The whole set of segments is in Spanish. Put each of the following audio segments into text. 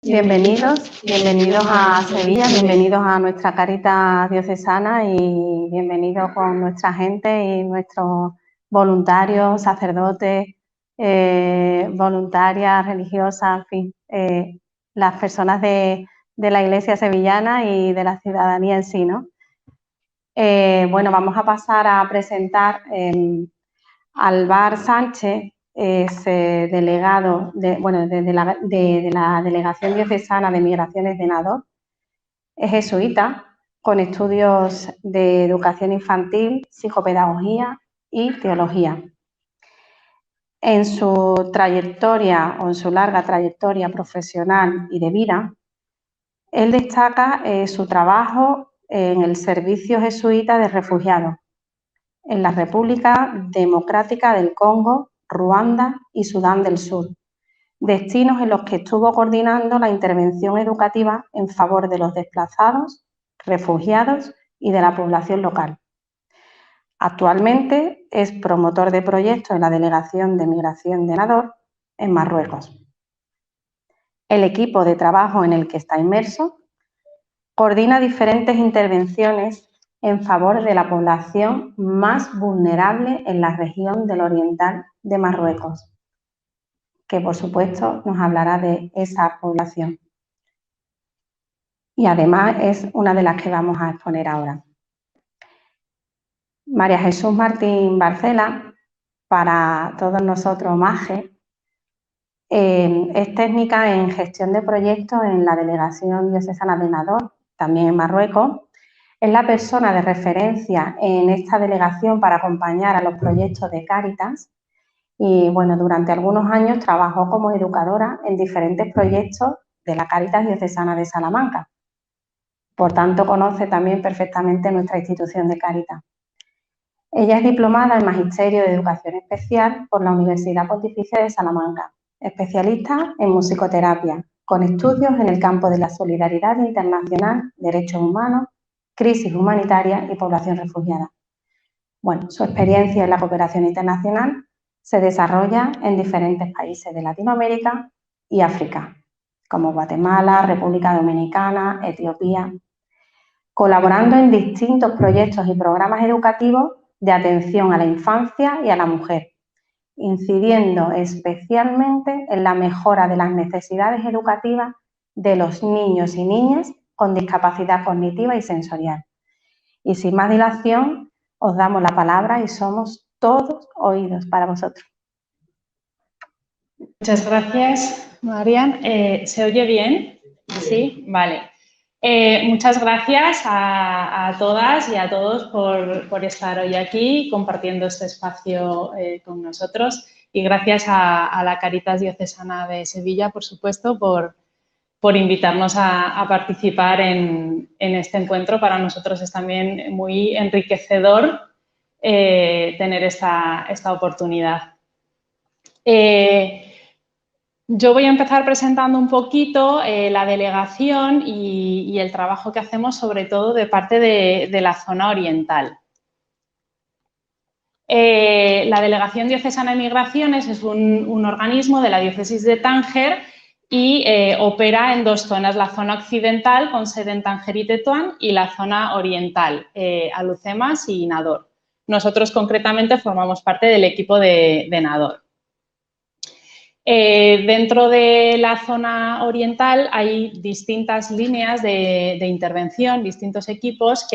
Bienvenidos a Sevilla, bienvenidos a nuestra Cáritas diocesana y bienvenidos con nuestra gente y nuestros voluntarios, sacerdotes, voluntarias, religiosas, en fin, las personas de la Iglesia sevillana y de la ciudadanía en sí, ¿no? Bueno, vamos a pasar a presentar Alvar Sánchez. Es delegado de la Delegación Diocesana de Migraciones de Nador. Es jesuita con estudios de educación infantil, psicopedagogía y teología. En su trayectoria o en su larga trayectoria profesional y de vida, él destaca su trabajo en el servicio jesuita de refugiados en la República Democrática del Congo, Ruanda y Sudán del Sur, destinos en los que estuvo coordinando la intervención educativa en favor de los desplazados, refugiados y de la población local. Actualmente es promotor de proyectos en la Delegación de Migración de Nador en Marruecos. El equipo de trabajo en el que está inmerso coordina diferentes intervenciones en favor de la población más vulnerable en la región del oriental de Marruecos, que por supuesto nos hablará de esa población. Y además es una de las que vamos a exponer ahora. María Jesús Martín Barcela, para todos nosotros Maje, es técnica en gestión de proyectos en la Delegación Diocesana de Nador, también en Marruecos. Es la persona de referencia en esta delegación para acompañar a los proyectos de Cáritas y, bueno, durante algunos años trabajó como educadora en diferentes proyectos de la Cáritas Diocesana de Salamanca. Por tanto, conoce también perfectamente nuestra institución de Cáritas. Ella es diplomada en Magisterio de Educación Especial por la Universidad Pontificia de Salamanca, especialista en musicoterapia, con estudios en el campo de la solidaridad internacional, derechos humanos, crisis humanitaria y población refugiada. Bueno, su experiencia en la cooperación internacional se desarrolla en diferentes países de Latinoamérica y África, como Guatemala, República Dominicana, Etiopía, colaborando en distintos proyectos y programas educativos de atención a la infancia y a la mujer, incidiendo especialmente en la mejora de las necesidades educativas de los niños y niñas con discapacidad cognitiva y sensorial. Y sin más dilación, os damos la palabra y somos todos oídos para vosotros. Muchas gracias, Marian. ¿Se oye bien? Sí, vale. Muchas gracias a todas y a todos por estar hoy aquí compartiendo este espacio con nosotros y gracias a la Cáritas Diocesana de Sevilla, por supuesto, por invitarnos a participar en este encuentro. Para nosotros es también muy enriquecedor tener esta oportunidad. Yo voy a empezar presentando un poquito la delegación y el trabajo que hacemos, sobre todo de parte de la zona oriental. La Delegación Diocesana de Migraciones es un organismo de la diócesis de Tánger y opera en dos zonas, la zona occidental con sede en Tánger y Tetuán y la zona oriental, Alhucemas y Nador. Nosotros concretamente formamos parte del equipo de Nador. Dentro de la zona oriental hay distintas líneas de intervención, distintos equipos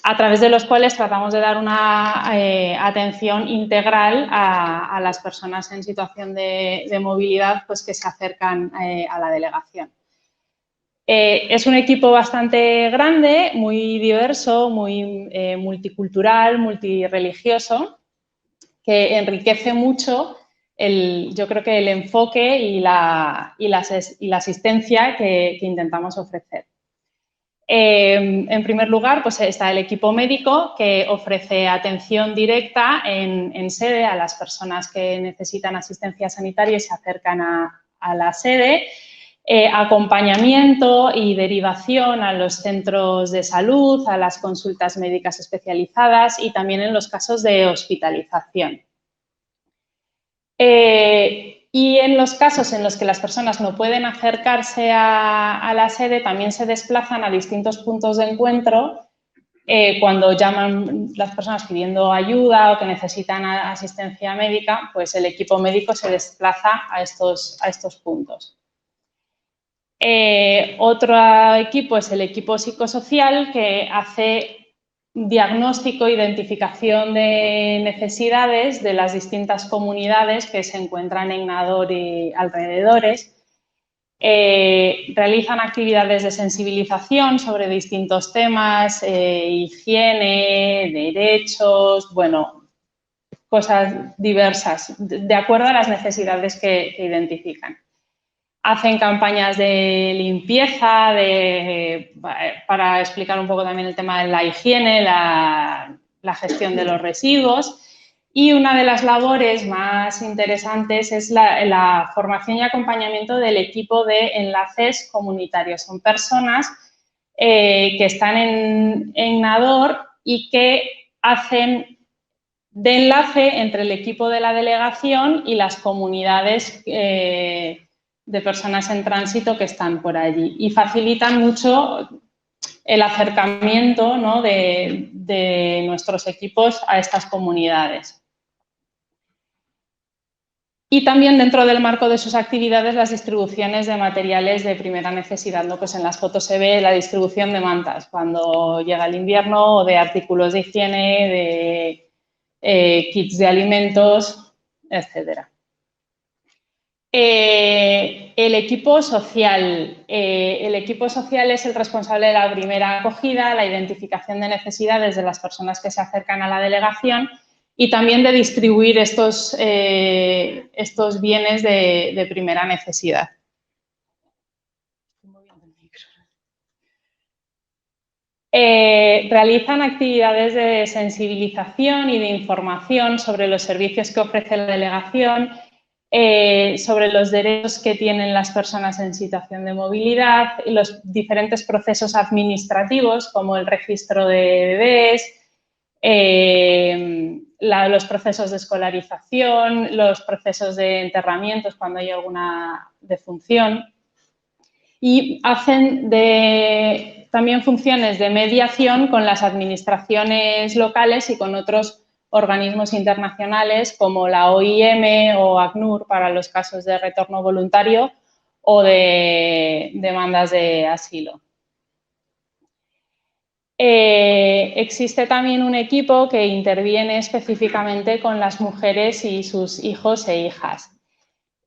a través de los cuales tratamos de dar una atención integral a las personas en situación de movilidad pues, que se acercan a la delegación. Es un equipo bastante grande, muy diverso, muy multicultural, multirreligioso, que enriquece mucho yo creo que el enfoque y la asistencia que intentamos ofrecer. En primer lugar, pues está el equipo médico que ofrece atención directa en sede a las personas que necesitan asistencia sanitaria y se acercan a la sede, acompañamiento y derivación a los centros de salud, a las consultas médicas especializadas y también en los casos de hospitalización. Y en los casos en los que las personas no pueden acercarse a la sede, también se desplazan a distintos puntos de encuentro cuando llaman las personas pidiendo ayuda o que necesitan asistencia médica, pues el equipo médico se desplaza a estos puntos. Otro equipo es el equipo psicosocial, que hace diagnóstico, identificación de necesidades de las distintas comunidades que se encuentran en Nador y alrededores. Realizan actividades de sensibilización sobre distintos temas, higiene, derechos, bueno, cosas diversas, de acuerdo a las necesidades que identifican. Hacen campañas de limpieza, para explicar un poco también el tema de la higiene, la gestión de los residuos. Y una de las labores más interesantes es la formación y acompañamiento del equipo de enlaces comunitarios. Son personas que están en Nador y que hacen de enlace entre el equipo de la delegación y las comunidades de personas en tránsito que están por allí, y facilitan mucho el acercamiento, ¿no?, de nuestros equipos a estas comunidades. Y también dentro del marco de sus actividades las distribuciones de materiales de primera necesidad, ¿no? Pues en las fotos se ve la distribución de mantas cuando llega el invierno, o de artículos de higiene, de kits de alimentos, etcétera. El equipo social. El equipo social es el responsable de la primera acogida, la identificación de necesidades de las personas que se acercan a la delegación y también de distribuir estos bienes de primera necesidad. Realizan actividades de sensibilización y de información sobre los servicios que ofrece la delegación, sobre los derechos que tienen las personas en situación de movilidad, y los diferentes procesos administrativos como el registro de bebés, los procesos de escolarización, los procesos de enterramientos cuando hay alguna defunción, y hacen también funciones de mediación con las administraciones locales y con otros organismos internacionales como la OIM o ACNUR para los casos de retorno voluntario o de demandas de asilo. Existe también un equipo que interviene específicamente con las mujeres y sus hijos e hijas.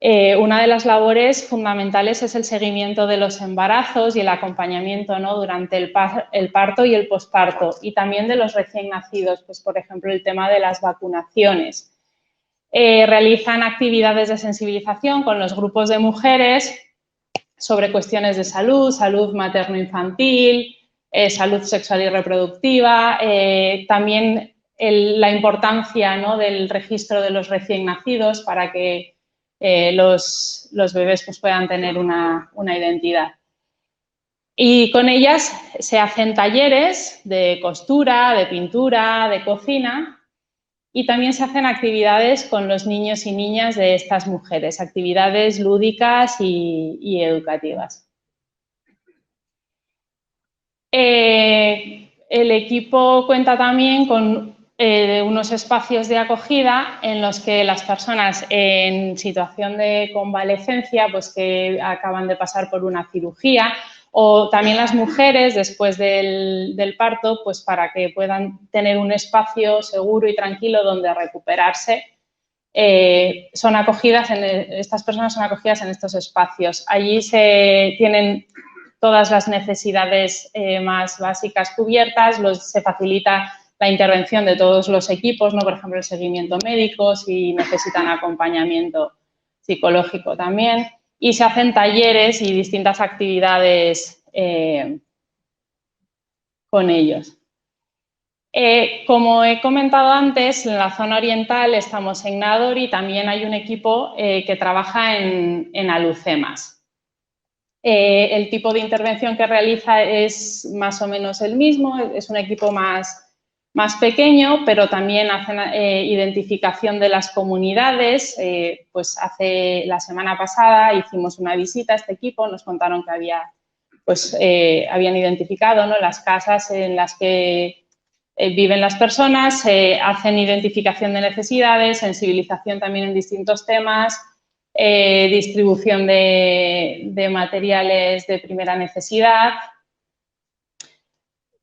Una de las labores fundamentales es el seguimiento de los embarazos y el acompañamiento, ¿no?, durante el parto y el posparto, y también de los recién nacidos, pues por ejemplo el tema de las vacunaciones. Realizan actividades de sensibilización con los grupos de mujeres sobre cuestiones de salud, salud materno-infantil, salud sexual y reproductiva, también la importancia, ¿no?, del registro de los recién nacidos para que los bebés pues, puedan tener una identidad. Y con ellas se hacen talleres de costura, de pintura, de cocina, y también se hacen actividades con los niños y niñas de estas mujeres, actividades lúdicas y educativas. El equipo cuenta también con unos espacios de acogida en los que las personas en situación de convalecencia, pues que acaban de pasar por una cirugía, o también las mujeres después del parto, pues para que puedan tener un espacio seguro y tranquilo donde recuperarse, estas personas son acogidas en estos espacios. Allí se tienen todas las necesidades más básicas cubiertas, se facilita la intervención de todos los equipos, ¿no? Por ejemplo, el seguimiento médico, si necesitan acompañamiento psicológico también, y se hacen talleres y distintas actividades con ellos. Como he comentado antes, en la zona oriental estamos en Nador y también hay un equipo que trabaja en Alucemas. El tipo de intervención que realiza es más o menos el mismo, es un equipo más más pequeño, pero también hacen identificación de las comunidades. Pues la semana pasada hicimos una visita a este equipo, nos contaron que habían identificado, ¿no?, las casas en las que viven las personas, hacen identificación de necesidades, sensibilización también en distintos temas, distribución de materiales de primera necesidad.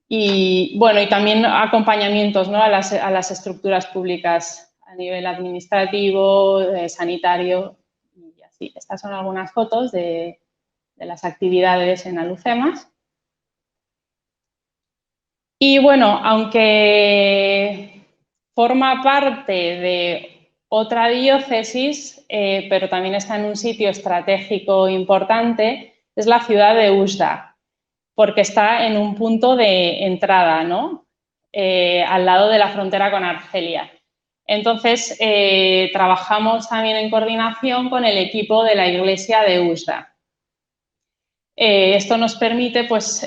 Y, bueno, y también acompañamientos, ¿no?, a las estructuras públicas a nivel administrativo, sanitario y así. Estas son algunas fotos de las actividades en Alucemas. Y, bueno, aunque forma parte de otra diócesis, pero también está en un sitio estratégico importante, es la ciudad de Užda, porque está en un punto de entrada, ¿no?, al lado de la frontera con Argelia. Entonces, trabajamos también en coordinación con el equipo de la iglesia de Užda. Esto nos permite, pues,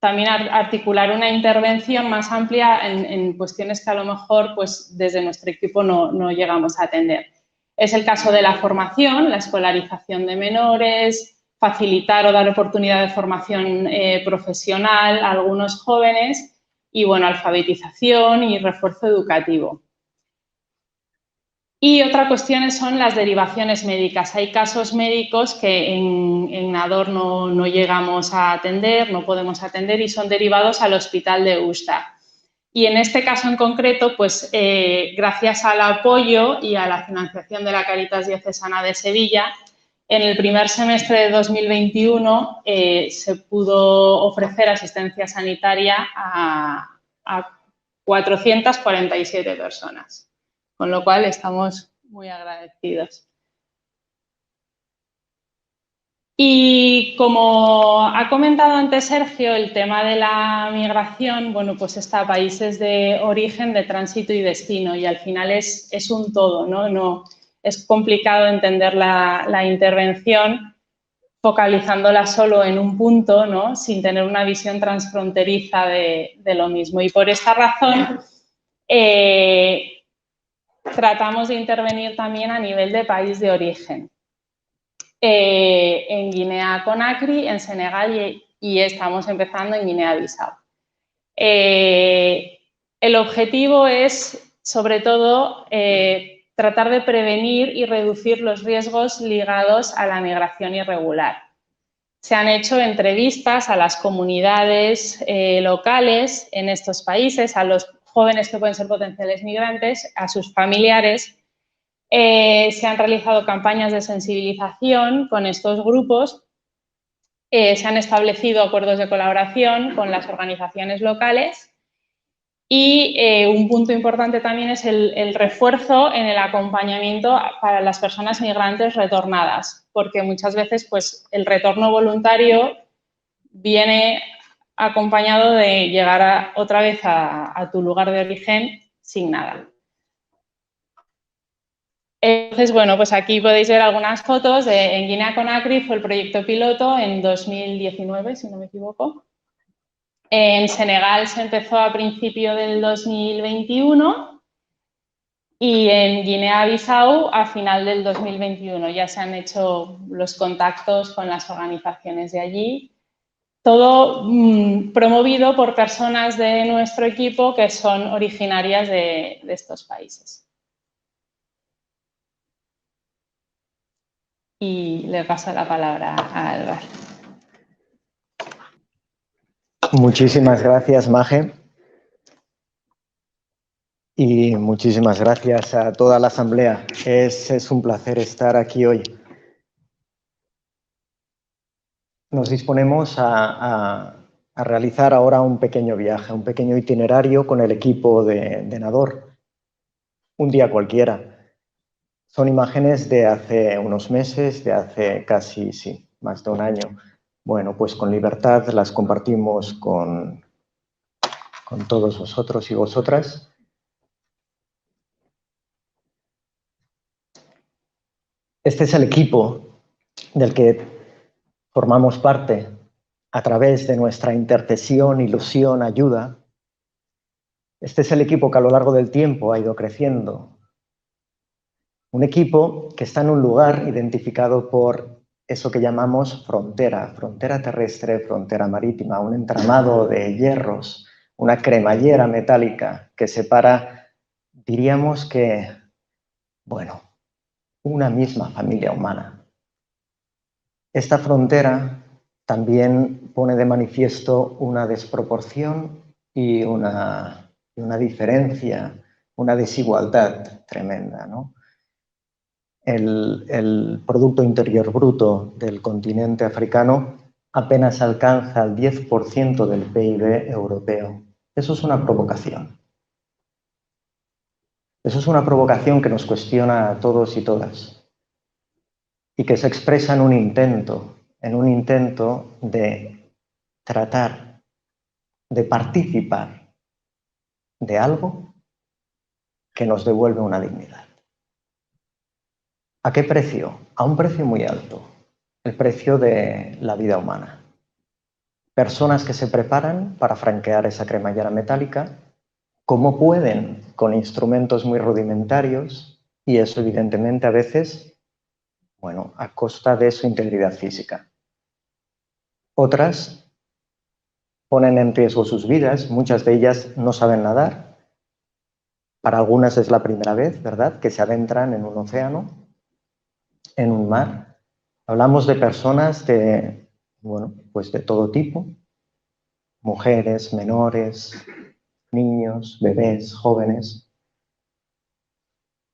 también articular una intervención más amplia en cuestiones que a lo mejor, pues, desde nuestro equipo no llegamos a atender. Es el caso de la formación, la escolarización de menores, facilitar o dar oportunidad de formación profesional a algunos jóvenes y, bueno, alfabetización y refuerzo educativo. Y otra cuestión son las derivaciones médicas. Hay casos médicos que en Nador no llegamos a atender, no podemos atender y son derivados al hospital de Užda. Y en este caso en concreto, pues gracias al apoyo y a la financiación de la Cáritas Diocesana de Sevilla, en el primer semestre de 2021 se pudo ofrecer asistencia sanitaria a 447 personas. Con lo cual, estamos muy agradecidos. Y como ha comentado antes Sergio, el tema de la migración, bueno, pues está países de origen, de tránsito y destino, y al final es un todo, ¿no? Es complicado entender la intervención focalizándola solo en un punto, ¿no?, sin tener una visión transfronteriza de lo mismo. Y por esta razón, tratamos de intervenir también a nivel de país de origen. En Guinea-Conakry, en Senegal y estamos empezando en Guinea-Bissau. El objetivo es, sobre todo, tratar de prevenir y reducir los riesgos ligados a la migración irregular. Se han hecho entrevistas a las comunidades locales en estos países, a los jóvenes que pueden ser potenciales migrantes, a sus familiares. Se han realizado campañas de sensibilización con estos grupos, se han establecido acuerdos de colaboración con las organizaciones locales y un punto importante también es el refuerzo en el acompañamiento para las personas migrantes retornadas, porque muchas veces, pues, el retorno voluntario viene acompañado de llegar otra vez a tu lugar de origen sin nada. Entonces, bueno, pues aquí podéis ver algunas fotos. En Guinea-Conakry fue el proyecto piloto en 2019, si no me equivoco. En Senegal se empezó a principio del 2021 y en Guinea-Bissau a final del 2021. Ya se han hecho los contactos con las organizaciones de allí. Todo promovido por personas de nuestro equipo que son originarias de estos países. Y le paso la palabra a Álvaro. Muchísimas gracias, Maje. Y muchísimas gracias a toda la asamblea. Es un placer estar aquí hoy. Nos disponemos a realizar ahora un pequeño viaje, un pequeño itinerario con el equipo de Nador. Un día cualquiera. Son imágenes de hace unos meses, de hace casi, sí, más de un año. Bueno, pues con libertad las compartimos con todos vosotros y vosotras. Este es el equipo del que formamos parte a través de nuestra intercesión, ilusión, ayuda. Este es el equipo que a lo largo del tiempo ha ido creciendo. Un equipo que está en un lugar identificado por eso que llamamos frontera, frontera terrestre, frontera marítima, un entramado de hierros, una cremallera metálica que separa, diríamos que, bueno, una misma familia humana. Esta frontera también pone de manifiesto una desproporción y una diferencia, una desigualdad tremenda, ¿no? El Producto Interior Bruto del continente africano apenas alcanza el 10% del PIB europeo. Eso es una provocación. Eso es una provocación que nos cuestiona a todos y todas y que se expresa en un intento de tratar de participar de algo que nos devuelve una dignidad. ¿A qué precio? A un precio muy alto, el precio de la vida humana. Personas que se preparan para franquear esa cremallera metálica, como pueden, con instrumentos muy rudimentarios, y eso evidentemente a veces, bueno, a costa de su integridad física. Otras ponen en riesgo sus vidas, muchas de ellas no saben nadar. Para algunas es la primera vez, ¿verdad?, que se adentran en un océano, en un mar. Hablamos de personas de, bueno, pues de todo tipo, mujeres, menores, niños, bebés, jóvenes.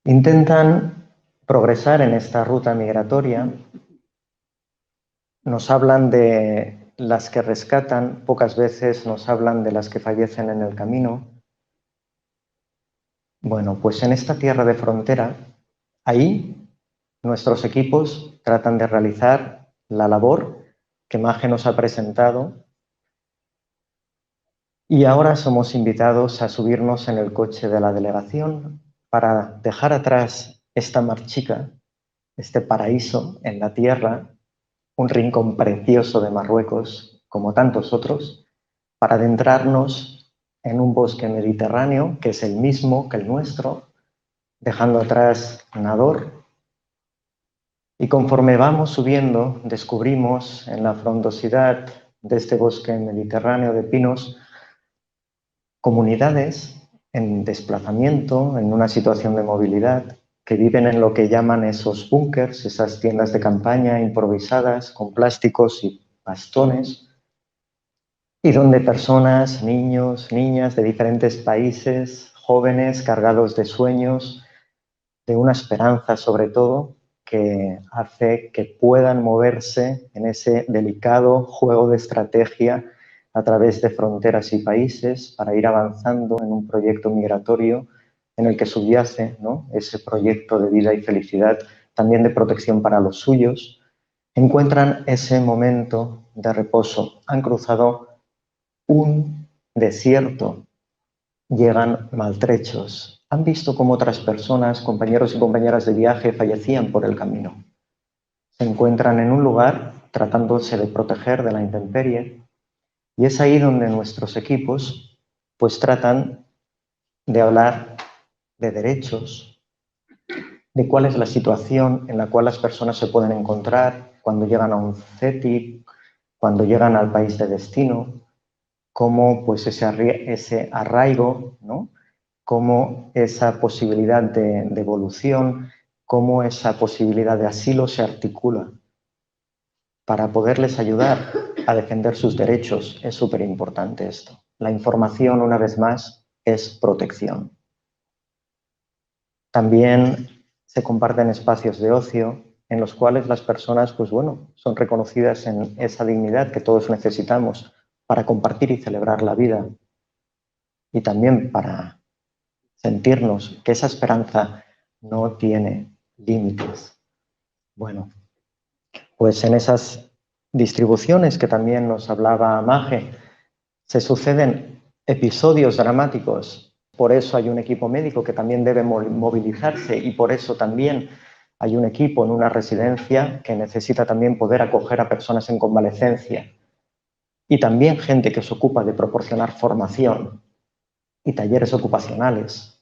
Intentan progresar en esta ruta migratoria. Nos hablan de las que rescatan, pocas veces nos hablan de las que fallecen en el camino. Bueno, pues en esta tierra de frontera, ahí nuestros equipos tratan de realizar la labor que Maje nos ha presentado y ahora somos invitados a subirnos en el coche de la delegación para dejar atrás esta marchica, este paraíso en la tierra, un rincón precioso de Marruecos, como tantos otros, para adentrarnos en un bosque mediterráneo que es el mismo que el nuestro, dejando atrás Nador. Y conforme vamos subiendo, descubrimos en la frondosidad de este bosque mediterráneo de pinos comunidades en desplazamiento, en una situación de movilidad, que viven en lo que llaman esos búnkers, esas tiendas de campaña improvisadas con plásticos y bastones, y donde personas, niños, niñas de diferentes países, jóvenes cargados de sueños, de una esperanza sobre todo, que hace que puedan moverse en ese delicado juego de estrategia a través de fronteras y países para ir avanzando en un proyecto migratorio en el que subyace, ¿no?, ese proyecto de vida y felicidad, también de protección para los suyos. Encuentran ese momento de reposo. Han cruzado un desierto, llegan maltrechos. Han visto cómo otras personas, compañeros y compañeras de viaje, fallecían por el camino. Se encuentran en un lugar tratándose de proteger de la intemperie y es ahí donde nuestros equipos pues tratan de hablar de derechos, de cuál es la situación en la cual las personas se pueden encontrar cuando llegan a un CETI, cuando llegan al país de destino, cómo pues ese arraigo, ¿no?, cómo esa posibilidad de evolución, cómo esa posibilidad de asilo se articula para poderles ayudar a defender sus derechos. Es súper importante esto. La información, una vez más, es protección. También se comparten espacios de ocio en los cuales las personas, pues bueno, son reconocidas en esa dignidad que todos necesitamos para compartir y celebrar la vida y también para sentirnos que esa esperanza no tiene límites. Bueno, pues en esas distribuciones que también nos hablaba Maje, se suceden episodios dramáticos. Por eso hay un equipo médico que también debe movilizarse y por eso también hay un equipo en una residencia que necesita también poder acoger a personas en convalecencia y también gente que se ocupa de proporcionar formación y talleres ocupacionales,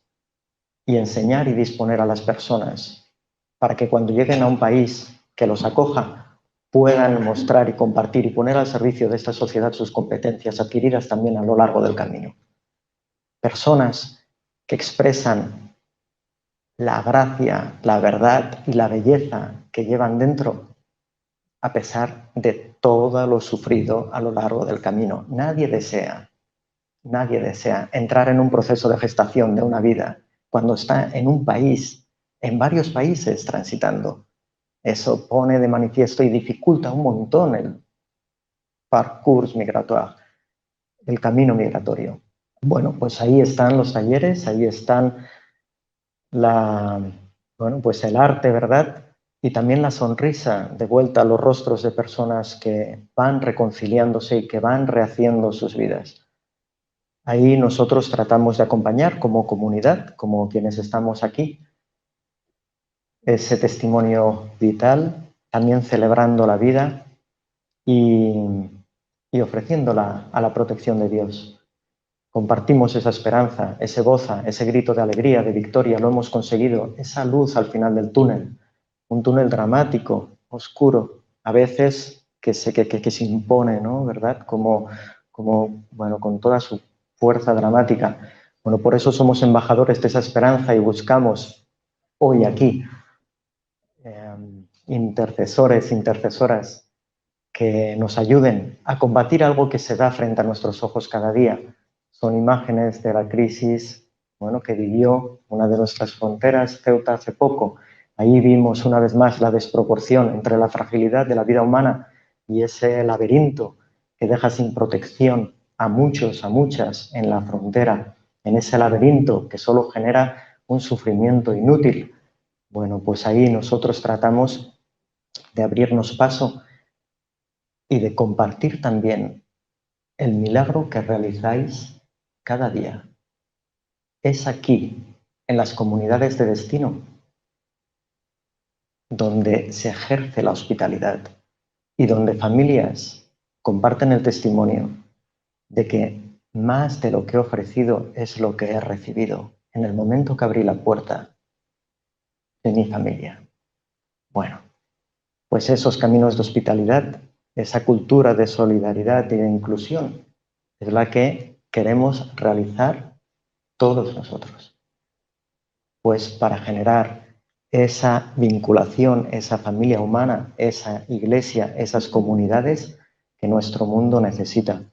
y enseñar y disponer a las personas para que cuando lleguen a un país que los acoja puedan mostrar y compartir y poner al servicio de esta sociedad sus competencias adquiridas también a lo largo del camino. Personas que expresan la gracia, la verdad y la belleza que llevan dentro a pesar de todo lo sufrido a lo largo del camino. Nadie desea entrar en un proceso de gestación de una vida cuando está en un país, en varios países transitando. Eso pone de manifiesto y dificulta un montón el parcours migratoire, el camino migratorio. Bueno, pues ahí están los talleres, ahí están pues el arte, ¿verdad? Y también la sonrisa de vuelta a los rostros de personas que van reconciliándose y que van rehaciendo sus vidas. Ahí nosotros tratamos de acompañar como comunidad, como quienes estamos aquí, ese testimonio vital, también celebrando la vida y ofreciéndola a la protección de Dios. Compartimos esa esperanza, ese goza, ese grito de alegría, de victoria, lo hemos conseguido, esa luz al final del túnel, un túnel dramático, oscuro, a veces que se impone, ¿no? ¿Verdad? Como bueno, con toda su fuerza dramática. Bueno, por eso somos embajadores de esa esperanza y buscamos hoy aquí intercesores, intercesoras que nos ayuden a combatir algo que se da frente a nuestros ojos cada día. Son imágenes de la crisis, bueno, que vivió una de nuestras fronteras, Ceuta, hace poco. Ahí vimos una vez más la desproporción entre la fragilidad de la vida humana y ese laberinto que deja sin protección a muchos, a muchas en la frontera, en ese laberinto que solo genera un sufrimiento inútil. Bueno, pues ahí nosotros tratamos de abrirnos paso y de compartir también el milagro que realizáis cada día. Es aquí, en las comunidades de destino, donde se ejerce la hospitalidad y donde familias comparten el testimonio de que más de lo que he ofrecido es lo que he recibido en el momento que abrí la puerta de mi familia. Bueno, pues esos caminos de hospitalidad, esa cultura de solidaridad y de inclusión es la que queremos realizar todos nosotros. Pues para generar esa vinculación, esa familia humana, esa iglesia, esas comunidades que nuestro mundo necesita.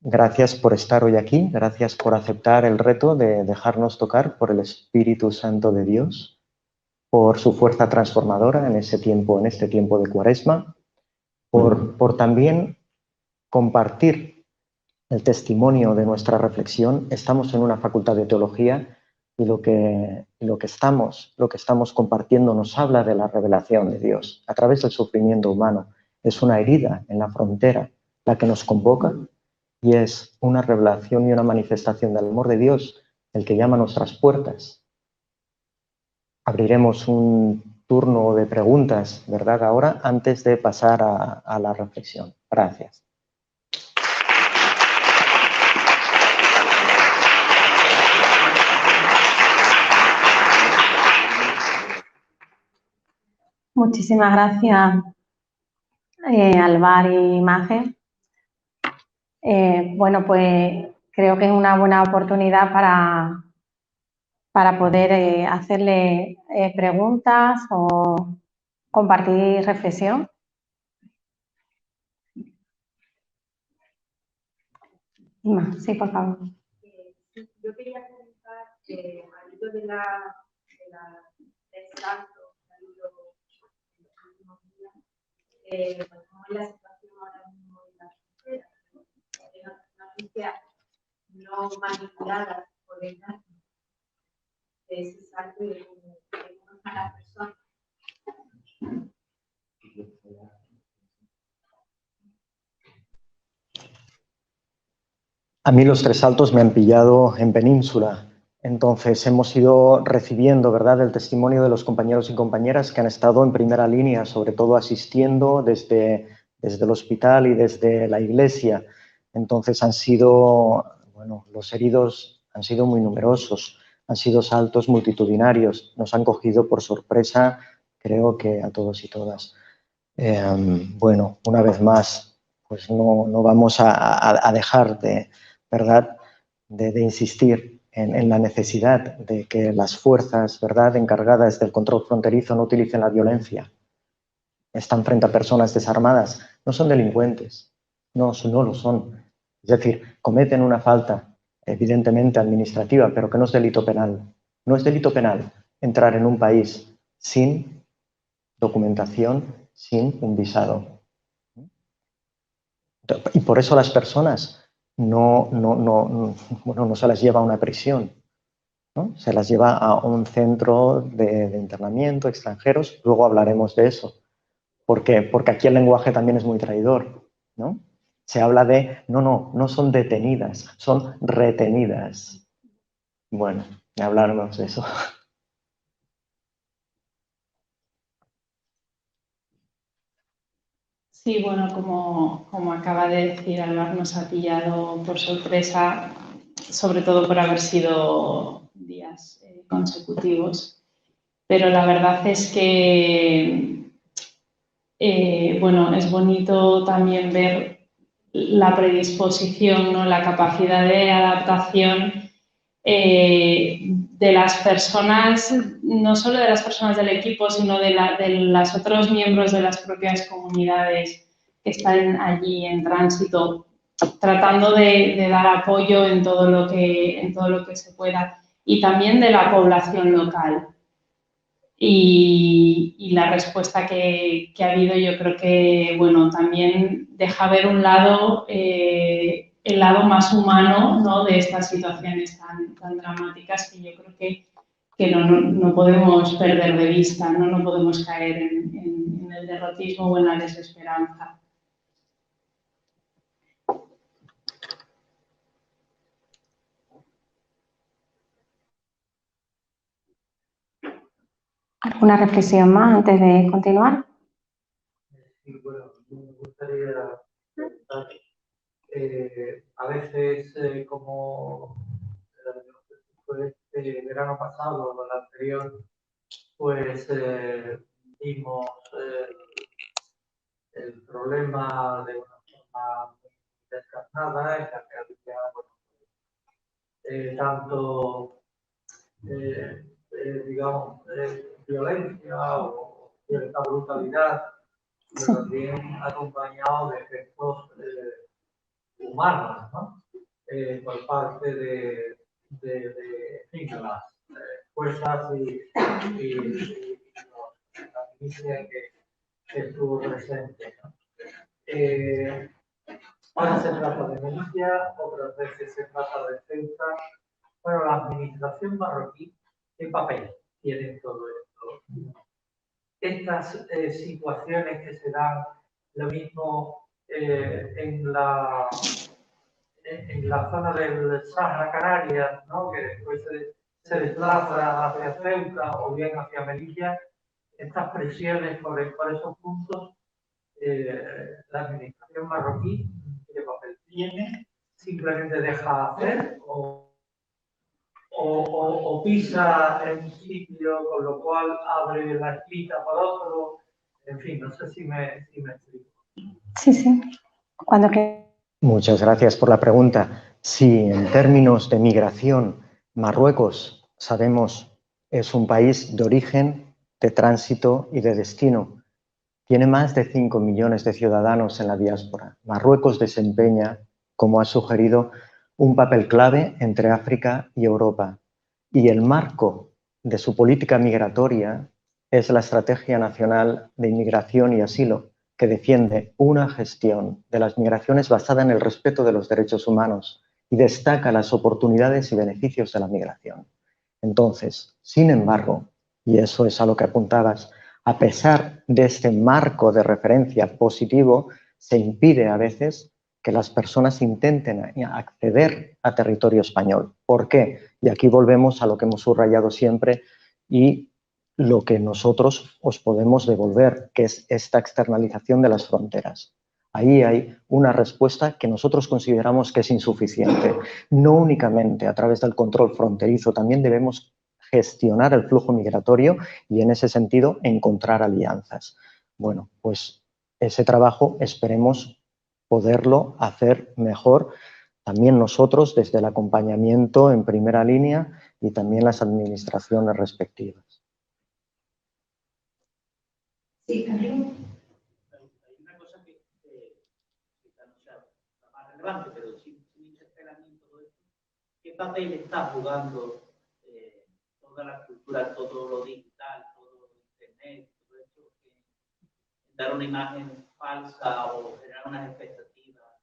Gracias por estar hoy aquí, gracias por aceptar el reto de dejarnos tocar por el Espíritu Santo de Dios, por su fuerza transformadora en este tiempo de Cuaresma, por también compartir el testimonio de nuestra reflexión. Estamos en una facultad de teología y lo que estamos compartiendo nos habla de la revelación de Dios a través del sufrimiento humano. Es una herida en la frontera la que nos convoca y es una revelación y una manifestación del amor de Dios el que llama a nuestras puertas. Abriremos un turno de preguntas, ¿verdad? Ahora, antes de pasar a la reflexión. Gracias. Muchísimas gracias, Alvar y Maje. Bueno, pues creo que es una buena oportunidad para poder hacerle preguntas o compartir reflexión. Sí, por favor. Yo quería preguntar, al hilo del salto que ha habido en los últimos días, cómo es la situación ahora mismo en la frontera, de noticias no manipuladas por el dato, de ese salto de cómo están las personas. A mí los 3 saltos me han pillado en península, entonces hemos ido recibiendo, ¿verdad?, el testimonio de los compañeros y compañeras que han estado en primera línea, sobre todo asistiendo desde el hospital y desde la iglesia. Entonces han sido bueno, los heridos han sido muy numerosos, han sido saltos multitudinarios, nos han cogido por sorpresa, creo que a todos y todas. Bueno, una vez más, pues no vamos a dejar de, ¿verdad?, de insistir en la necesidad de que las fuerzas, ¿verdad?, encargadas del control fronterizo no utilicen la violencia. Están frente a personas desarmadas, no son delincuentes, no lo son. Es decir, cometen una falta, evidentemente administrativa, pero que no es delito penal. No es delito penal entrar en un país sin documentación, sin un visado. Y por eso las personas no se las lleva a una prisión, ¿no? Se las lleva a un centro de internamiento, extranjeros, luego hablaremos de eso. Porque aquí el lenguaje también es muy traidor, ¿no? Se habla de, no son detenidas, son retenidas. Bueno, ya hablaremos de eso. Sí, bueno, como acaba de decir Álvaro, nos ha pillado por sorpresa, sobre todo por haber sido días consecutivos. Pero la verdad es que, bueno, es bonito también ver la predisposición, ¿no?, la capacidad de adaptación de las personas, no solo de las personas del equipo, sino de los otros miembros de las propias comunidades que están allí en tránsito, tratando de dar apoyo en todo lo que se pueda, y también de la población local. Y la respuesta que ha habido, yo creo que, bueno, también deja ver un lado, el lado más humano, ¿no?, de estas situaciones tan dramáticas, que yo creo que no podemos perder de vista, no podemos caer en el derrotismo o en la desesperanza. ¿Alguna reflexión más antes de continuar? Sí, bueno, me gustaría preguntar, a veces, como fue este verano pasado o el anterior, pues vimos el problema de una forma muy descarnada, en la que había, bueno, tanto digamos, violencia o cierta brutalidad, pero también acompañado de efectos humanos, ¿no? Por parte de las fuerzas y la milicia que estuvo presente, ¿no? Ahora se trata de milicia, otras veces se trata de defensa. Bueno, la administración marroquí, ¿qué papel tiene en todo esto? Estas situaciones que se dan, lo mismo en la zona del Sahara Canarias, ¿no?, que después se desplaza hacia Ceuta o bien hacia Melilla, estas presiones por esos puntos, la administración marroquí, ¿qué papel tiene? ¿Simplemente deja hacer o pisa en un sitio, con lo cual abre la espita por otro? En fin, no sé si me explico. Sí. Muchas gracias por la pregunta. Sí, en términos de migración, Marruecos, sabemos, es un país de origen, de tránsito y de destino. Tiene más de 5 millones de ciudadanos en la diáspora. Marruecos desempeña, como ha sugerido, un papel clave entre África y Europa. Y el marco de su política migratoria es la Estrategia Nacional de Inmigración y Asilo, que defiende una gestión de las migraciones basada en el respeto de los derechos humanos y destaca las oportunidades y beneficios de la migración. Entonces, sin embargo, y eso es a lo que apuntabas, a pesar de este marco de referencia positivo, se impide a veces que las personas intenten acceder a territorio español. ¿Por qué? Y aquí volvemos a lo que hemos subrayado siempre y lo que nosotros os podemos devolver, que es esta externalización de las fronteras. Ahí hay una respuesta que nosotros consideramos que es insuficiente. No únicamente a través del control fronterizo, también debemos gestionar el flujo migratorio y en ese sentido encontrar alianzas. Bueno, pues ese trabajo esperemos poderlo hacer mejor también nosotros desde el acompañamiento en primera línea y también las administraciones respectivas. Sí, también. Hay una cosa que quizá no sea la más relevante, pero sí me interpela a mí todo esto. ¿Qué papel está jugando toda la cultura, todo lo digital, todo internet, todo esto, en dar una imagen falsa o generar unas expectativas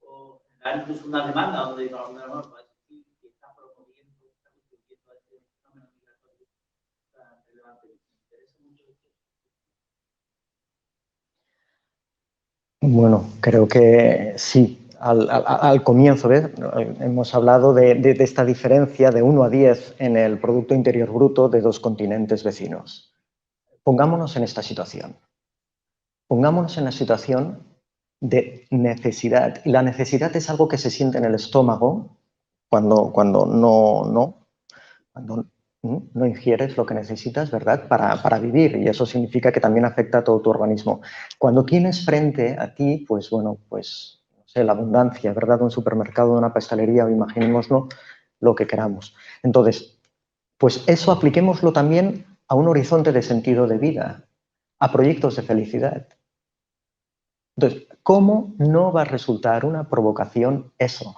o generar incluso una demanda donde diga alguna norma que está promoviendo, está contribuyendo a este fenómeno migratorio tan relevante? Me interesa mucho esto. Bueno, creo que sí. Al comienzo, ¿ves? Hemos hablado de esta diferencia de 1 a 10 en el Producto Interior Bruto de 2 continentes vecinos. Pongámonos en esta situación. Pongámonos en la situación de necesidad. Y la necesidad es algo que se siente en el estómago cuando no ingieres lo que necesitas, ¿verdad?, para vivir, y eso significa que también afecta a todo tu organismo. Cuando tienes frente a ti, pues bueno, pues no sé, la abundancia, ¿verdad?, de un supermercado, de una pastelería, o imaginémoslo lo que queramos. Entonces, pues eso apliquémoslo también a un horizonte de sentido de vida, a proyectos de felicidad. Entonces, ¿cómo no va a resultar una provocación eso?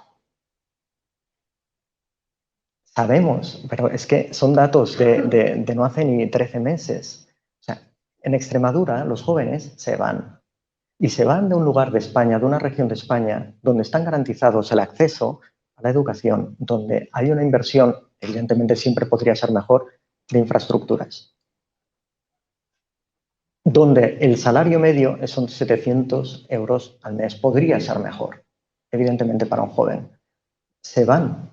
Sabemos, pero es que son datos de no hace ni 13 meses. O sea, en Extremadura los jóvenes se van. Y se van de un lugar de España, de una región de España, donde están garantizados el acceso a la educación, donde hay una inversión, evidentemente siempre podría ser mejor, de infraestructuras. Donde el salario medio son 700 euros al mes. Podría ser mejor, evidentemente, para un joven. Se van.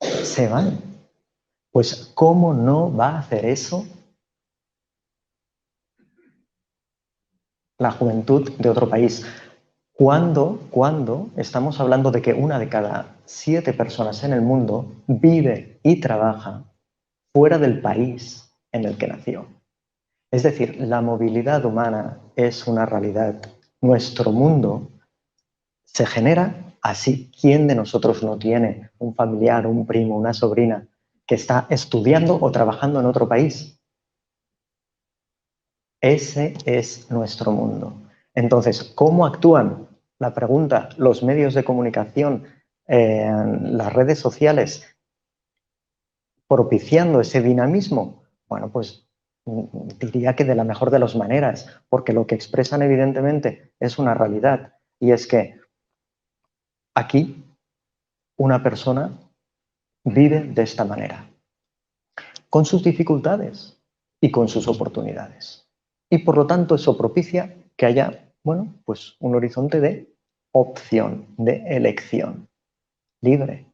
Se van. Pues, ¿cómo no va a hacer eso la juventud de otro país? ¿Cuándo estamos hablando de que 1 de cada 7 personas en el mundo vive y trabaja fuera del país en el que nació? Es decir, la movilidad humana es una realidad. Nuestro mundo se genera así. ¿Quién de nosotros no tiene un familiar, un primo, una sobrina que está estudiando o trabajando en otro país? Ese es nuestro mundo. Entonces, ¿cómo actúan? La pregunta, los medios de comunicación, las redes sociales, propiciando ese dinamismo. Bueno, pues diría que de la mejor de las maneras, porque lo que expresan evidentemente es una realidad, y es que aquí una persona vive de esta manera, con sus dificultades y con sus oportunidades. Y por lo tanto eso propicia que haya, bueno, pues un horizonte de opción, de elección libre.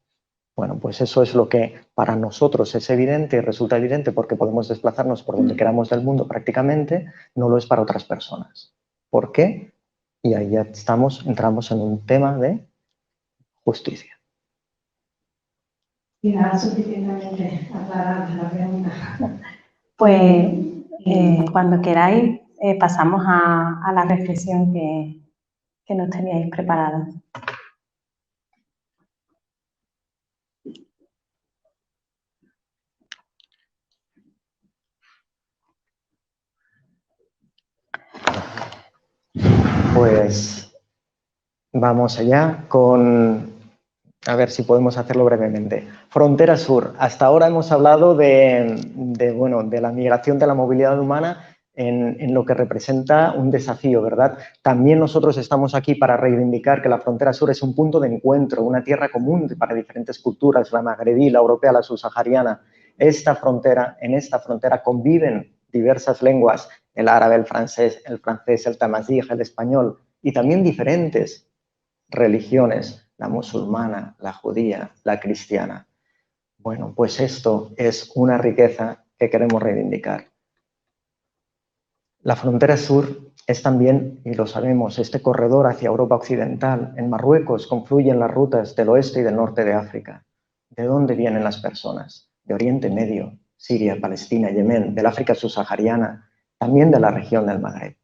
Bueno, pues eso es lo que para nosotros es evidente y resulta evidente porque podemos desplazarnos por donde queramos del mundo prácticamente, no lo es para otras personas. ¿Por qué? Y ahí ya entramos en un tema de justicia. Queda suficientemente aclarada la pregunta. Pues cuando queráis pasamos a la reflexión que nos teníais preparada. Pues vamos allá con, a ver si podemos hacerlo brevemente. Frontera Sur. Hasta ahora hemos hablado de la migración de la movilidad humana en lo que representa un desafío, ¿verdad? También nosotros estamos aquí para reivindicar que la frontera sur es un punto de encuentro, una tierra común para diferentes culturas, la magrebí, la europea, la subsahariana. En esta frontera conviven diversas lenguas, el árabe, el francés, el tamazight, el español, y también diferentes religiones, la musulmana, la judía, la cristiana. Bueno, pues esto es una riqueza que queremos reivindicar. La frontera sur es también, y lo sabemos, este corredor hacia Europa Occidental. En Marruecos confluyen las rutas del oeste y del norte de África. ¿De dónde vienen las personas? De Oriente Medio, Siria, Palestina, Yemen, del África subsahariana, también de la región del Magreb.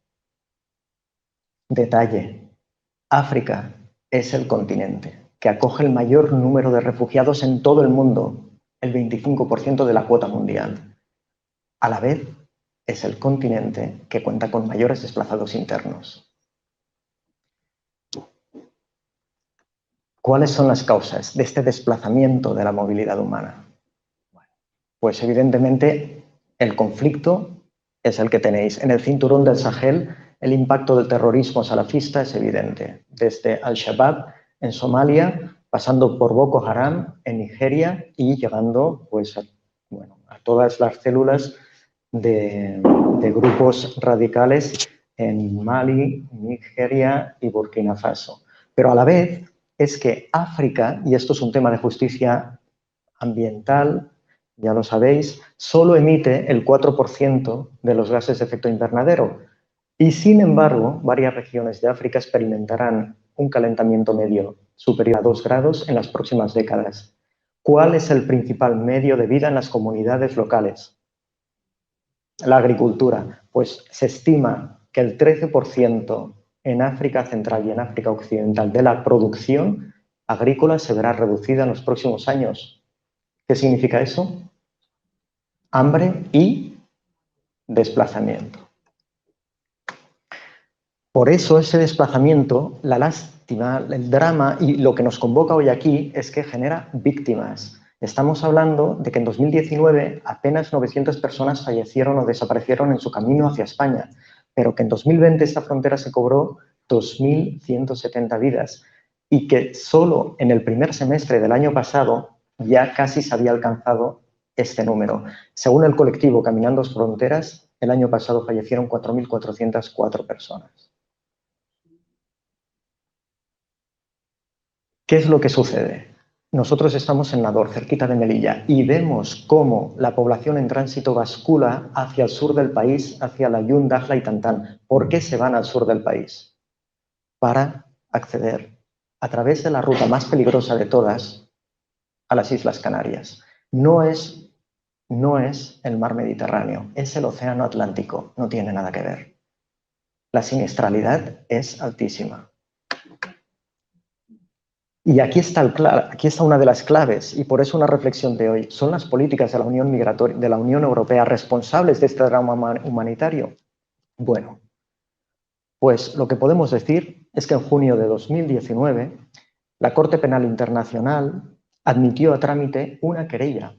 Detalle: África es el continente que acoge el mayor número de refugiados en todo el mundo, el 25% de la cuota mundial. A la vez, es el continente que cuenta con mayores desplazados internos. ¿Cuáles son las causas de este desplazamiento de la movilidad humana? Bueno, pues evidentemente el conflicto es el que tenéis. En el cinturón del Sahel, el impacto del terrorismo salafista es evidente, desde Al-Shabaab en Somalia, pasando por Boko Haram en Nigeria y llegando pues, a todas las células de grupos radicales en Mali, Nigeria y Burkina Faso. Pero a la vez es que África, y esto es un tema de justicia ambiental, ya lo sabéis, solo emite el 4% de los gases de efecto invernadero. Y sin embargo, varias regiones de África experimentarán un calentamiento medio superior a 2 grados en las próximas décadas. ¿Cuál es el principal medio de vida en las comunidades locales? La agricultura. Pues se estima que el 13% en África Central y en África Occidental de la producción agrícola se verá reducida en los próximos años. ¿Qué significa eso? Hambre y desplazamiento. Por eso ese desplazamiento, la lástima, el drama y lo que nos convoca hoy aquí es que genera víctimas. Estamos hablando de que en 2019 apenas 900 personas fallecieron o desaparecieron en su camino hacia España, pero que en 2020 esta frontera se cobró 2.170 vidas y que solo en el primer semestre del año pasado ya casi se había alcanzado este número. Según el colectivo Caminando Fronteras, el año pasado fallecieron 4.404 personas. ¿Qué es lo que sucede? Nosotros estamos en Nador, cerquita de Melilla, y vemos cómo la población en tránsito bascula hacia el sur del país, hacia Layún, Dakhla y Tantán. ¿Por qué se van al sur del país? Para acceder a través de la ruta más peligrosa de todas a las Islas Canarias. No es el mar Mediterráneo, es el océano Atlántico, no tiene nada que ver. La siniestralidad es altísima. Y aquí está una de las claves, y por eso una reflexión de hoy. ¿Son las políticas de la Unión Migratoria, de la Unión Europea responsables de este drama humanitario? Bueno, pues lo que podemos decir es que en junio de 2019 la Corte Penal Internacional admitió a trámite una querella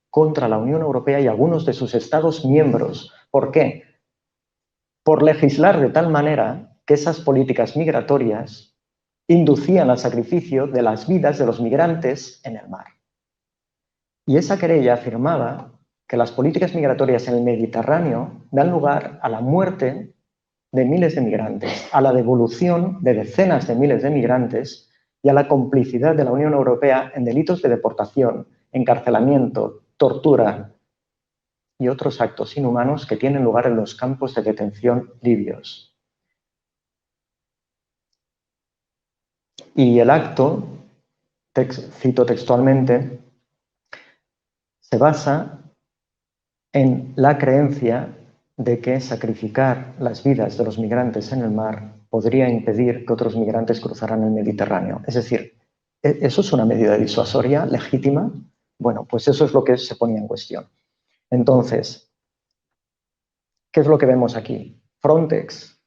contra la Unión Europea y algunos de sus Estados miembros. ¿Por qué? Por legislar de tal manera que esas políticas migratorias inducían al sacrificio de las vidas de los migrantes en el mar. Y esa querella afirmaba que las políticas migratorias en el Mediterráneo dan lugar a la muerte de miles de migrantes, a la devolución de decenas de miles de migrantes y a la complicidad de la Unión Europea en delitos de deportación, encarcelamiento, tortura y otros actos inhumanos que tienen lugar en los campos de detención libios. Y el acto, cito textualmente, se basa en la creencia de que sacrificar las vidas de los migrantes en el mar podría impedir que otros migrantes cruzaran el Mediterráneo. Es decir, ¿eso es una medida disuasoria legítima? Bueno, pues eso es lo que se ponía en cuestión. Entonces, ¿qué es lo que vemos aquí? Frontex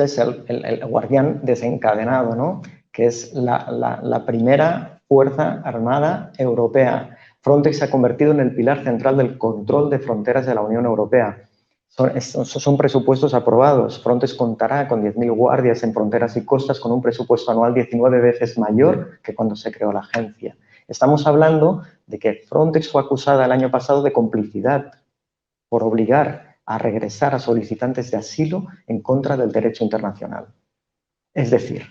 es el guardián desencadenado, ¿no? Que es la primera fuerza armada europea. Frontex se ha convertido en el pilar central del control de fronteras de la Unión Europea. Son presupuestos aprobados. Frontex contará con 10.000 guardias en fronteras y costas con un presupuesto anual 19 veces mayor que cuando se creó la agencia. Estamos hablando de que Frontex fue acusada el año pasado de complicidad por obligar a regresar a solicitantes de asilo en contra del derecho internacional. Es decir,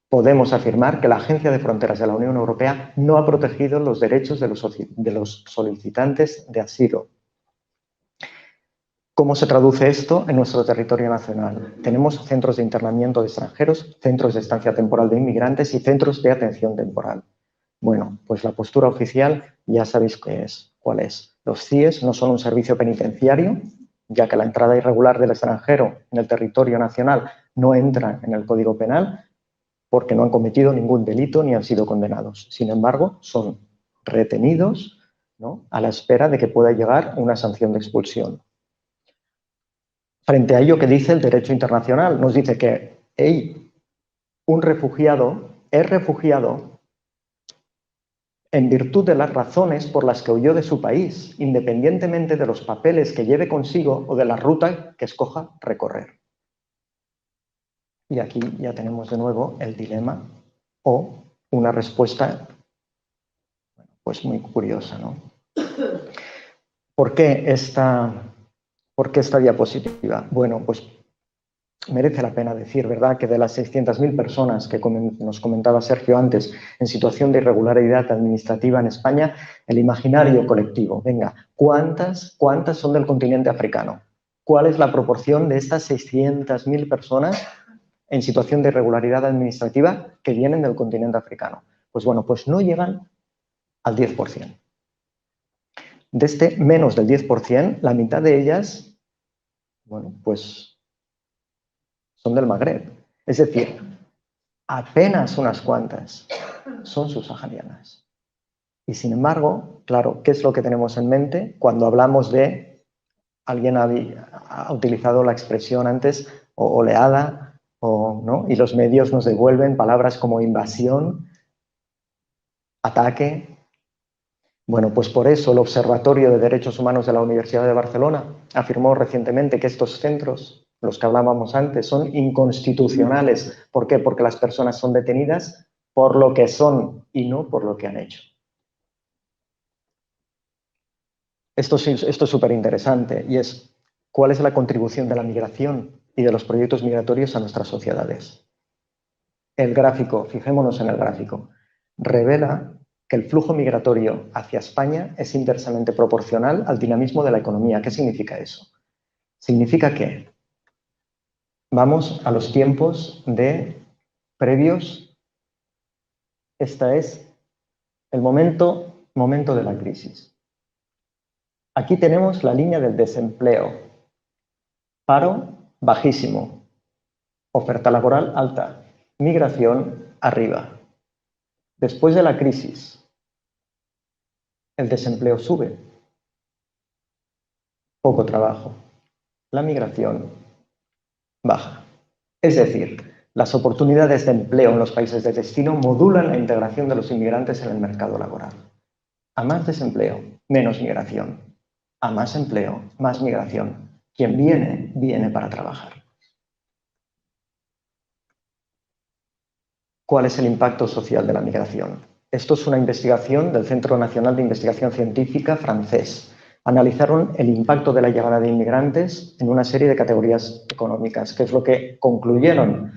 podemos afirmar que la Agencia de Fronteras de la Unión Europea no ha protegido los derechos de los solicitantes de asilo. ¿Cómo se traduce esto en nuestro territorio nacional? Tenemos centros de internamiento de extranjeros, centros de estancia temporal de inmigrantes y centros de atención temporal. Bueno, pues la postura oficial ya sabéis cuál es. Los CIES no son un servicio penitenciario, ya que la entrada irregular del extranjero en el territorio nacional no entra en el Código Penal porque no han cometido ningún delito ni han sido condenados. Sin embargo, son retenidos, ¿no?, a la espera de que pueda llegar una sanción de expulsión. Frente a ello, ¿qué dice el derecho internacional? Nos dice que un refugiado es refugiado en virtud de las razones por las que huyó de su país, independientemente de los papeles que lleve consigo o de la ruta que escoja recorrer. Y aquí ya tenemos de nuevo el dilema o una respuesta pues muy curiosa, ¿no? ¿Por qué esta diapositiva? Bueno, pues merece la pena decir, ¿verdad?, que de las 600.000 personas que nos comentaba Sergio antes en situación de irregularidad administrativa en España, el imaginario colectivo, venga, ¿cuántas son del continente africano? ¿Cuál es la proporción de estas 600.000 personas en situación de irregularidad administrativa que vienen del continente africano? Pues bueno, pues no llegan al 10%. De este menos del 10%, la mitad de ellas, bueno, pues son del Magreb. Es decir, apenas unas cuantas son subsaharianas. Y sin embargo, claro, ¿qué es lo que tenemos en mente cuando hablamos de, alguien ha utilizado la expresión antes, oleada, ¿no?, y los medios nos devuelven palabras como invasión, ataque? Bueno, pues por eso el Observatorio de Derechos Humanos de la Universidad de Barcelona afirmó recientemente que estos centros, los que hablábamos antes, son inconstitucionales. ¿Por qué? Porque las personas son detenidas por lo que son y no por lo que han hecho. Esto es súper interesante y es cuál es la contribución de la migración y de los proyectos migratorios a nuestras sociedades. El gráfico, fijémonos en el gráfico, revela que el flujo migratorio hacia España es inversamente proporcional al dinamismo de la economía. ¿Qué significa eso? Significa que vamos a los tiempos previos. Este es el momento de la crisis. Aquí tenemos la línea del desempleo. Paro bajísimo. Oferta laboral alta. Migración arriba. Después de la crisis, el desempleo sube. Poco trabajo. La migración baja. Es decir, las oportunidades de empleo en los países de destino modulan la integración de los inmigrantes en el mercado laboral. A más desempleo, menos migración. A más empleo, más migración. Quien viene, viene para trabajar. ¿Cuál es el impacto social de la migración? Esto es una investigación del Centro Nacional de Investigación Científica francés. Analizaron el impacto de la llegada de inmigrantes en una serie de categorías económicas. ¿Qué es lo que concluyeron?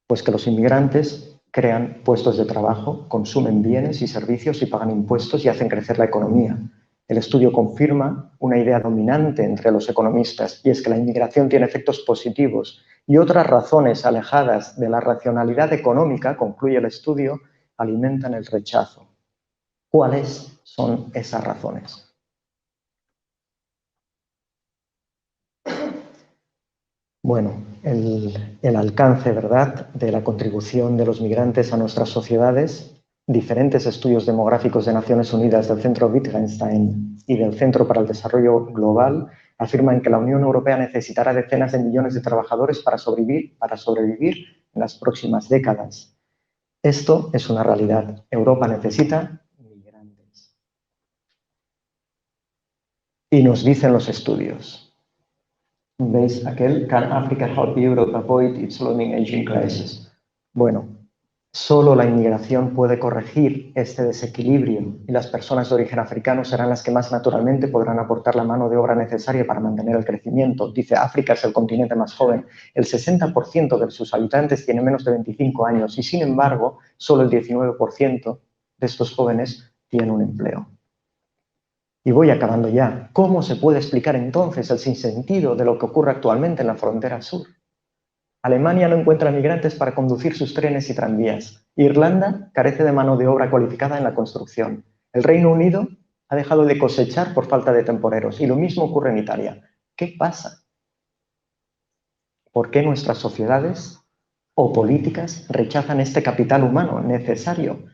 Pues que los inmigrantes crean puestos de trabajo, consumen bienes y servicios y pagan impuestos y hacen crecer la economía. El estudio confirma una idea dominante entre los economistas y es que la inmigración tiene efectos positivos y otras razones alejadas de la racionalidad económica, concluye el estudio, alimentan el rechazo. ¿Cuáles son esas razones? Bueno, el alcance, ¿verdad?, de la contribución de los migrantes a nuestras sociedades. Diferentes estudios demográficos de Naciones Unidas del Centro Wittgenstein y del Centro para el Desarrollo Global afirman que la Unión Europea necesitará decenas de millones de trabajadores para sobrevivir en las próximas décadas. Esto es una realidad. Europa necesita migrantes. Y nos dicen los estudios. ¿Veis aquel? Can Africa help Europe avoid its looming aging crisis? Bueno, solo la inmigración puede corregir este desequilibrio y las personas de origen africano serán las que más naturalmente podrán aportar la mano de obra necesaria para mantener el crecimiento. Dice, África es el continente más joven. El 60% de sus habitantes tiene menos de 25 años y, sin embargo, solo el 19% de estos jóvenes tienen un empleo. Y voy acabando ya. ¿Cómo se puede explicar entonces el sinsentido de lo que ocurre actualmente en la frontera sur? Alemania no encuentra migrantes para conducir sus trenes y tranvías. Irlanda carece de mano de obra cualificada en la construcción. El Reino Unido ha dejado de cosechar por falta de temporeros. Y lo mismo ocurre en Italia. ¿Qué pasa? ¿Por qué nuestras sociedades o políticas rechazan este capital humano necesario?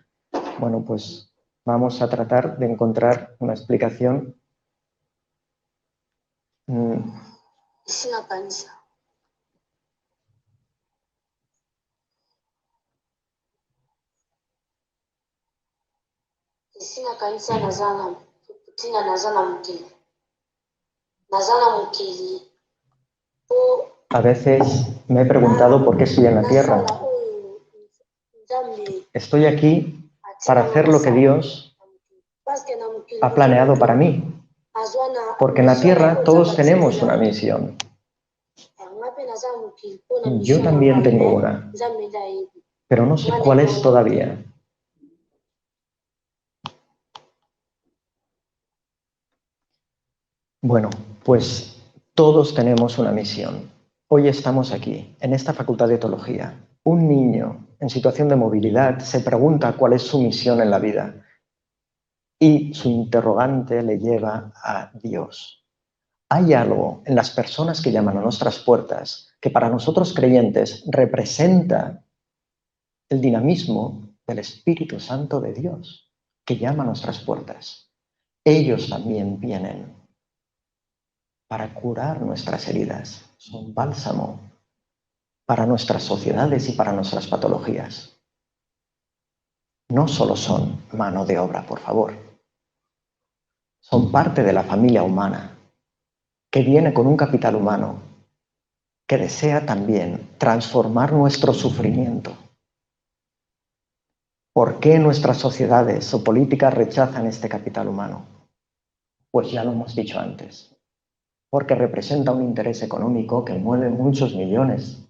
Bueno, pues vamos a tratar de encontrar una explicación. A veces me he preguntado por qué estoy en la tierra. Estoy aquí para hacer lo que Dios ha planeado para mí. Porque en la tierra todos tenemos una misión. Yo también tengo una, pero no sé cuál es todavía. Bueno, pues todos tenemos una misión. Hoy estamos aquí, en esta Facultad de Teología. Un niño en situación de movilidad se pregunta cuál es su misión en la vida y su interrogante le lleva a Dios. Hay algo en las personas que llaman a nuestras puertas que para nosotros creyentes representa el dinamismo del Espíritu Santo de Dios que llama a nuestras puertas. Ellos también vienen para curar nuestras heridas. Son bálsamo para nuestras sociedades y para nuestras patologías. No solo son mano de obra, por favor. Son parte de la familia humana que viene con un capital humano que desea también transformar nuestro sufrimiento. ¿Por qué nuestras sociedades o políticas rechazan este capital humano? Pues ya lo hemos dicho antes. Porque representa un interés económico que mueve muchos millones,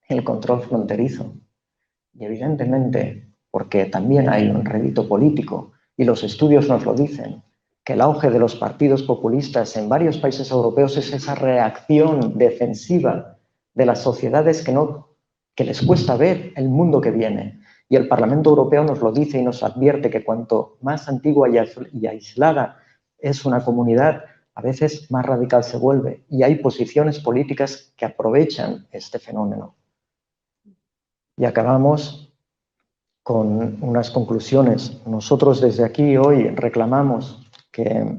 el control fronterizo. Y evidentemente, porque también hay un rédito político, y los estudios nos lo dicen, que el auge de los partidos populistas en varios países europeos es esa reacción defensiva de las sociedades que les cuesta ver el mundo que viene. Y el Parlamento Europeo nos lo dice y nos advierte que cuanto más antigua y aislada es una comunidad, a veces más radical se vuelve. Y hay posiciones políticas que aprovechan este fenómeno. Y acabamos con unas conclusiones. Nosotros desde aquí hoy reclamamos que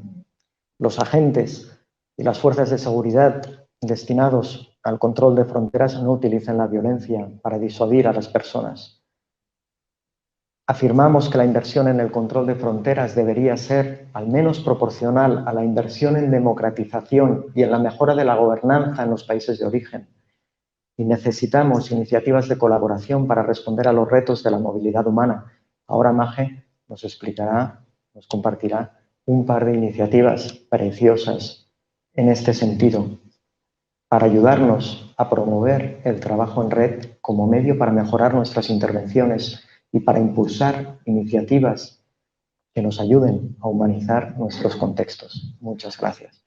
los agentes y las fuerzas de seguridad destinados al control de fronteras no utilicen la violencia para disuadir a las personas. Afirmamos que la inversión en el control de fronteras debería ser al menos proporcional a la inversión en democratización y en la mejora de la gobernanza en los países de origen. Y necesitamos iniciativas de colaboración para responder a los retos de la movilidad humana. Ahora Maje nos explicará, nos compartirá un par de iniciativas preciosas en este sentido, para ayudarnos a promover el trabajo en red como medio para mejorar nuestras intervenciones y para impulsar iniciativas que nos ayuden a humanizar nuestros contextos. Muchas gracias.